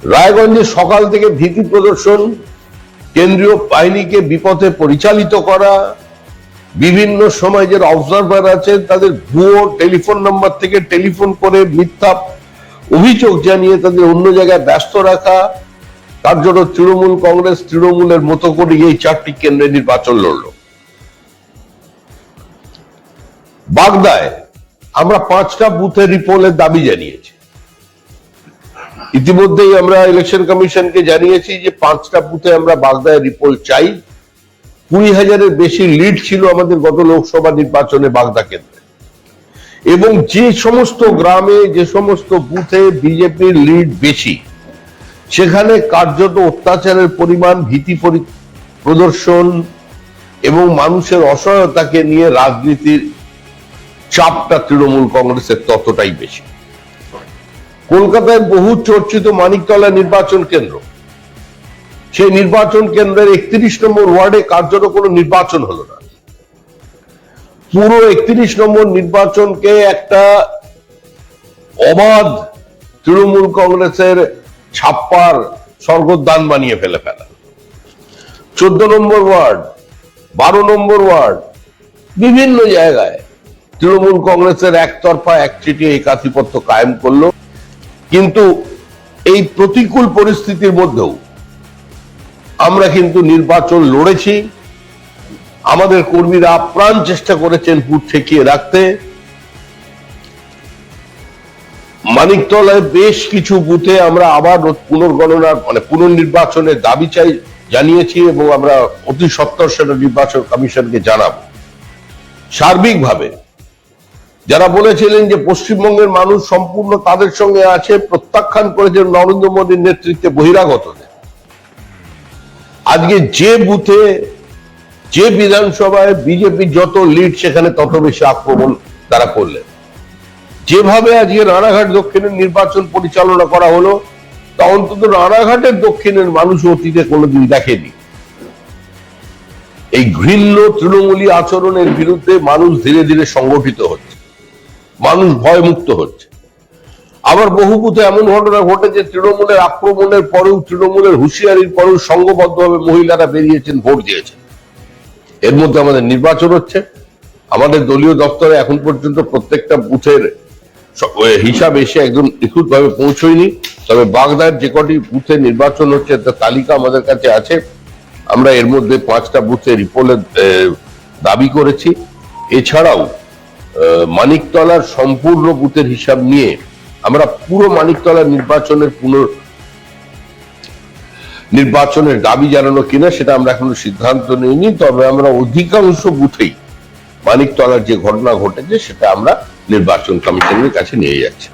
রায়গঞ্জে সকাল থেকে ভীতি প্রদর্শন, কেন্দ্রীয় বাহিনীকে বিপথে পরিচালিত করা, বিভিন্ন সময় যে অবজারভার আছেন তাদের ভুয়ো টেলিফোন নাম্বার থেকে টেলিফোন করে মিথ্যা অভিযোগ জানিয়ে তাদের অন্য জায়গায় ব্যস্ত রাখা, তার জন্য তৃণমূল কংগ্রেস তৃণমূলের মতো করে এই 4টি কেন্দ্রে নির্বাচন লড়ল। বাগদায় আমরা 5টা বুথের রিপোলের দাবি জানিয়েছি। ইতিমধ্যেই আমরা ইলেকশন কমিশনকে জানিয়েছি যে 5টা বুথে আমরা বাগদায় রিপোল চাই। 20,000-এর বেশি লিড ছিল আমাদের গত লোকসভা নির্বাচনে বাগদা কেন্দ্রে, এবং যে সমস্ত গ্রামে যে সমস্ত বুথে বিজেপির লিড বেশি সেখানে কার্যত অত্যাচারের পরিমাণ, ভীতি প্রদর্শন এবং মানুষের অসহায়তাকে নিয়ে রাজনীতির চাপটা তৃণমূল কংগ্রেসের ততটাই বেশি। কলকাতায় বহু চর্চিত মানিকতলা নির্বাচন কেন্দ্র, সেই নির্বাচন কেন্দ্রের 31 নম্বর ওয়ার্ডে কার্যত কোনো নির্বাচন হলো না। পুরো 31 নম্বর নির্বাচনকে একটা অবাধ তৃণমূল কংগ্রেসের ছাপ্পার স্বর্গদান বানিয়ে ফেলা। 14 নম্বর ওয়ার্ড, 12 নম্বর ওয়ার্ড, বিভিন্ন জায়গায় তৃণমূল কংগ্রেসের একতরফা একচেটিয়া একাধিপত্য কায়েম করলো। কিন্তু এই প্রতিকূল পরিস্থিতির মধ্যেও আমরা কিন্তু নির্বাচন লড়েছি। আমাদের কর্মীরা আপ্রাণ চেষ্টা করেছেন বুথ ঠেকিয়ে রাখতে। মানিকতলায় বেশ কিছু বুথে আমরা আবার পুনর্গণনার পুনর্নির্বাচনের দাবি জানিয়েছি এবং আমরা অতি সত্বর সেটা নির্বাচন কমিশনকে জানাবো। সার্বিকভাবে যারা বলেছিলেন যে পশ্চিমবঙ্গের মানুষ সম্পূর্ণ তাদের সঙ্গে আছে, প্রত্যাখ্যান করেছেন নরেন্দ্র মোদীর নেতৃত্বে বহিরাগতদের, আজকে যে বুথে যে বিধানসভায় বিজেপি যত লিড সেখানে তত বেশি আক্রমণ তারা করলেন। যেভাবে আজকে রানাঘাট দক্ষিণের নির্বাচন পরিচালনা করা হলো তা অন্তত রানাঘাটের দক্ষিণের মানুষ অতীতে কোনোদিন দেখেনি। এই ঘৃণ্য তৃণমূলী আচরণের বিরুদ্ধে মানুষ ধীরে ধীরে সংগঠিত হচ্ছে, মানুষ ভয়মুক্ত হচ্ছে। আবার বহু বুথে এমন ঘটনা ঘটেছে তৃণমূলের আক্রমণের পরেও, তৃণমূলের হুঁশিয়ারির পরেও সংঘবদ্ধভাবে মহিলারা বেরিয়েছেন, ভোট দিয়েছেন। এর মধ্যে আমাদের নির্বাচন হচ্ছে। আমাদের দলীয় দপ্তরে এখন পর্যন্ত প্রত্যেকটা বুথের হিসাব এসে একদম নিখুঁতভাবে পৌঁছয়নি, তবে বাগদার যে কটি বুথে নির্বাচন হচ্ছে তার তালিকা আমাদের কাছে আছে। আমরা এর মধ্যে 5টা বুথে রিপোলের দাবি করেছি। এছাড়াও মানিকতলার সম্পূর্ণ বুথের হিসাব নিয়ে আমরা পুরো মানিকতলার নির্বাচনের দাবি জানানো কিনা সেটা আমরা এখনো সিদ্ধান্ত নিইনি, তবে আমরা অধিকাংশ বুথেই মানিকতলার যে ঘটনা ঘটেছে সেটা আমরা নির্বাচন কমিশনের কাছে নিয়ে যাচ্ছি।